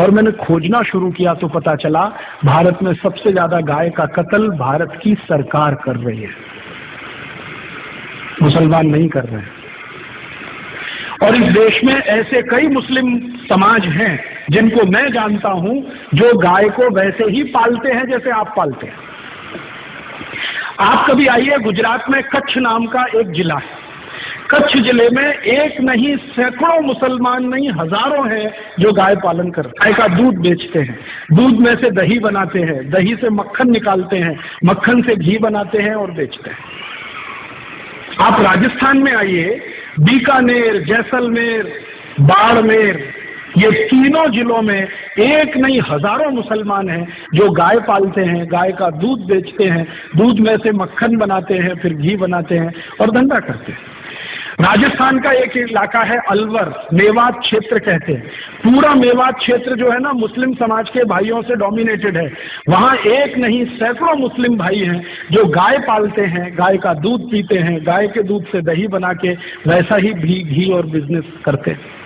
और मैंने खोजना शुरू किया तो पता चला भारत में सबसे ज्यादा गाय का कत्ल भारत की सरकार कर रही है, मुसलमान नहीं कर रहे हैं। और इस देश में ऐसे कई मुस्लिम समाज हैं जिनको मैं जानता हूं जो गाय को वैसे ही पालते हैं जैसे आप पालते हैं। आप कभी आइए, गुजरात में कच्छ नाम का एक जिला है। कच्छ जिले में एक नहीं सैकड़ों मुसलमान नहीं हजारों हैं जो गाय पालन करते हैं, गाय का दूध बेचते हैं, दूध में से दही बनाते हैं, दही से मक्खन निकालते हैं, मक्खन से घी बनाते हैं और बेचते हैं। आप राजस्थान में आइए, बीकानेर, जैसलमेर, बाड़मेर, ये तीनों जिलों में एक नहीं हजारों मुसलमान हैं जो गाय पालते हैं, गाय का दूध बेचते हैं, दूध में से मक्खन बनाते हैं, फिर घी बनाते हैं और धंधा करते हैं। राजस्थान का एक इलाका है अलवर, मेवात क्षेत्र कहते हैं। पूरा मेवात क्षेत्र जो है ना मुस्लिम समाज के भाइयों से डोमिनेटेड है। वहां एक नहीं सैकड़ों मुस्लिम भाई हैं जो गाय पालते हैं, गाय का दूध पीते हैं, गाय के दूध से दही बना के वैसा ही घी और बिजनेस करते हैं।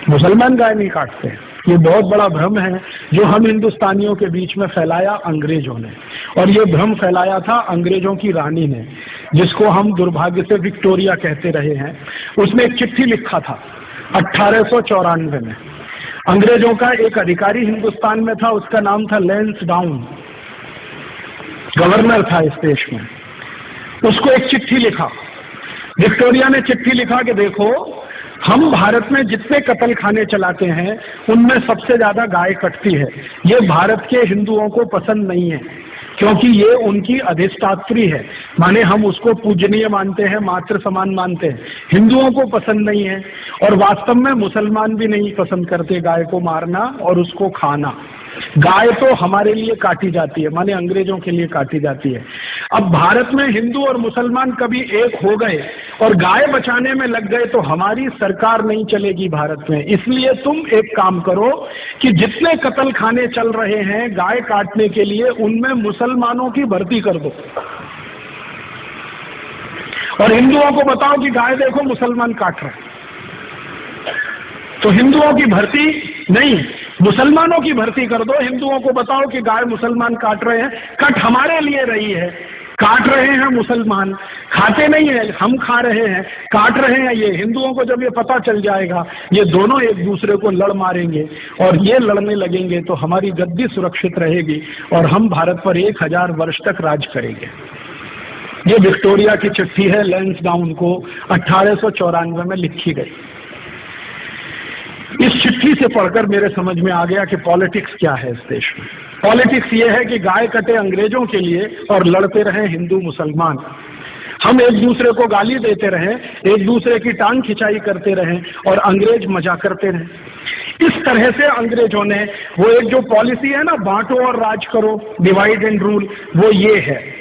मुसलमान गाय नहीं काटते हैं। ये बहुत बड़ा भ्रम है जो हम हिंदुस्तानियों के बीच में फैलाया अंग्रेजों ने, और ये भ्रम फैलाया था अंग्रेजों की रानी ने, जिसको हम दुर्भाग्य से विक्टोरिया कहते रहे हैं। उसने एक चिट्ठी लिखा था 1894 में। अंग्रेजों का एक अधिकारी हिंदुस्तान में था, उसका नाम था लैंसडाउन, गवर्नर था इस देश में। उसको एक चिट्ठी लिखा, विक्टोरिया ने चिट्ठी लिखा कि देखो, हम भारत में जितने कत्ल खाने चलाते हैं उनमें सबसे ज्यादा गाय कटती है। ये भारत के हिंदुओं को पसंद नहीं है क्योंकि ये उनकी अधिष्ठात्री है, माने हम उसको पूजनीय मानते हैं, मातृ समान मानते हैं। हिंदुओं को पसंद नहीं है और वास्तव में मुसलमान भी नहीं पसंद करते गाय को मारना और उसको खाना। गाय तो हमारे लिए काटी जाती है, माने अंग्रेजों के लिए काटी जाती है। अब भारत में हिंदू और मुसलमान कभी एक हो गए और गाय बचाने में लग गए तो हमारी सरकार नहीं चलेगी भारत में। इसलिए तुम एक काम करो कि जितने कत्ल खाने चल रहे हैं गाय काटने के लिए, उनमें मुसलमानों की भर्ती कर दो और हिंदुओं को बताओ कि गाय देखो मुसलमान काट रहे हैं। तो हिंदुओं की भर्ती नहीं, मुसलमानों की भर्ती कर दो। हिंदुओं को बताओ कि गाय मुसलमान काट रहे हैं, कट हमारे लिए रही है, काट रहे हैं मुसलमान, खाते नहीं है, हम खा रहे हैं, काट रहे हैं ये। हिंदुओं को जब ये पता चल जाएगा, ये दोनों एक दूसरे को लड़ मारेंगे और ये लड़ने लगेंगे तो हमारी गद्दी सुरक्षित रहेगी और हम भारत पर 1000 वर्ष तक राज करेंगे। ये विक्टोरिया की चिट्ठी है, लैंसडाउन को 1894 में लिखी गई। इस चिट्ठी से पढ़कर मेरे समझ में आ गया कि पॉलिटिक्स क्या है इस देश में। पॉलिटिक्स ये है कि गाय कटे अंग्रेजों के लिए और लड़ते रहे हिंदू मुसलमान। हम एक दूसरे को गाली देते रहे, एक दूसरे की टांग खिंचाई करते रहे और अंग्रेज मजा करते रहे। इस तरह से अंग्रेजों ने वो एक जो पॉलिसी है ना, बांटो और राज करो, डिवाइड एंड रूल, वो ये है।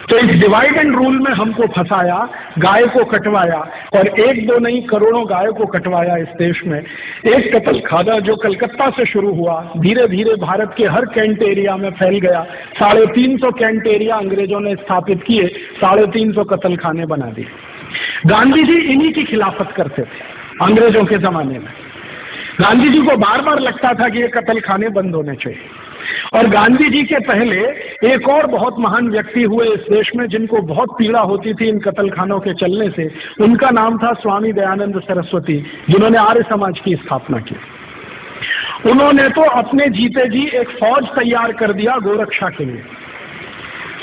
तो इस डिवाइड एंड रूल में हमको फंसाया, गाय को कटवाया और एक दो नहीं करोड़ों गाय को कटवाया इस देश में। एक कत्ल खाना जो कलकत्ता से शुरू हुआ, धीरे धीरे भारत के हर कैंट एरिया में फैल गया। 350 कैंट एरिया अंग्रेजों ने स्थापित किए, 350 कत्ल खाने बना दिए। गांधी जी इन्हीं की खिलाफत करते थे अंग्रेजों के जमाने में। गांधी जी को बार बार लगता था कि ये कत्ल खाने बंद होने चाहिए। और गांधी जी के पहले एक और बहुत महान व्यक्ति हुए इस देश में जिनको बहुत पीड़ा होती थी इन कत्ल खानों के चलने से। उनका नाम था स्वामी दयानंद सरस्वती, जिन्होंने आर्य समाज की स्थापना की। उन्होंने तो अपने जीते जी एक फौज तैयार कर दिया गोरक्षा के लिए।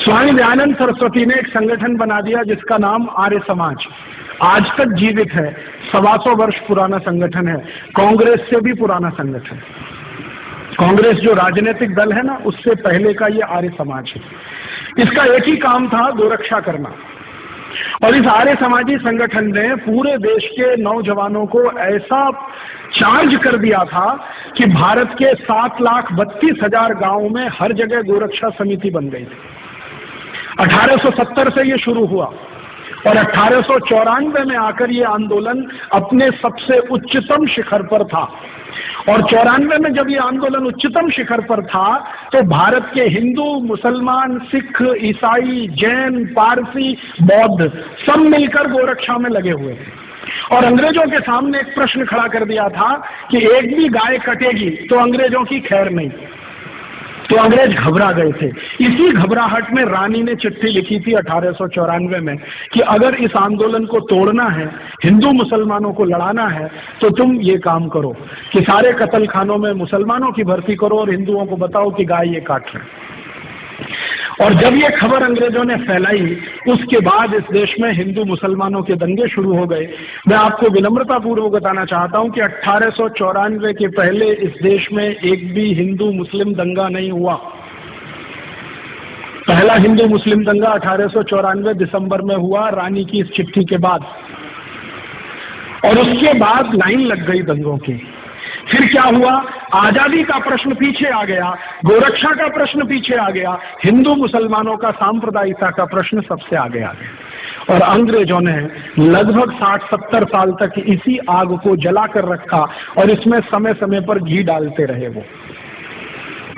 स्वामी दयानंद सरस्वती ने एक संगठन बना दिया जिसका नाम आर्य समाज, आज तक जीवित है। 125 वर्ष पुराना संगठन है, कांग्रेस से भी पुराना संगठन। कांग्रेस जो राजनीतिक दल है ना, उससे पहले का ये आर्य समाज है। इसका एक ही काम था, गोरक्षा करना। और इस आर्य समाजी संगठन ने पूरे देश के नौजवानों को ऐसा चार्ज कर दिया था कि भारत के 7,32,000 गांवों में हर जगह गोरक्षा समिति बन गई थी। 1870 से ये शुरू हुआ और 1894 में आकर ये आंदोलन अपने सबसे उच्चतम शिखर पर था। और 94 में जब ये आंदोलन उच्चतम शिखर पर था तो भारत के हिंदू, मुसलमान, सिख, ईसाई, जैन, पारसी, बौद्ध सब मिलकर गोरक्षा में लगे हुए थे। और अंग्रेजों के सामने एक प्रश्न खड़ा कर दिया था कि एक भी गाय कटेगी तो अंग्रेजों की खैर नहीं। तो अंग्रेज घबरा गए थे। इसी घबराहट में रानी ने चिट्ठी लिखी थी 1894 में कि अगर इस आंदोलन को तोड़ना है, हिंदू मुसलमानों को लड़ाना है, तो तुम ये काम करो कि सारे कत्ल खानों में मुसलमानों की भर्ती करो और हिंदुओं को बताओ कि गाय ये काट रहे। और जब ये खबर अंग्रेजों ने फैलाई, उसके बाद इस देश में हिंदू मुसलमानों के दंगे शुरू हो गए। मैं आपको विनम्रता पूर्वक बताना चाहता हूं कि 1894 के पहले इस देश में एक भी हिंदू मुस्लिम दंगा नहीं हुआ। पहला हिंदू मुस्लिम दंगा 1894 दिसंबर में हुआ, रानी की इस चिट्ठी के बाद, और उसके बाद लाइन लग गई दंगों की। फिर क्या हुआ, आजादी का प्रश्न पीछे आ गया, गोरक्षा का प्रश्न पीछे आ गया, हिंदू मुसलमानों का सांप्रदायिकता का प्रश्न सबसे आगे आ गया। और अंग्रेजों ने लगभग 60-70 साल तक इसी आग को जला कर रखा और इसमें समय समय पर घी डालते रहे। वो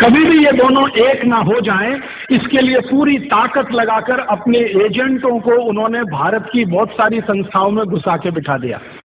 कभी भी ये दोनों एक ना हो जाएं, इसके लिए पूरी ताकत लगाकर अपने एजेंटों को उन्होंने भारत की बहुत सारी संस्थाओं में घुसा के बिठा दिया।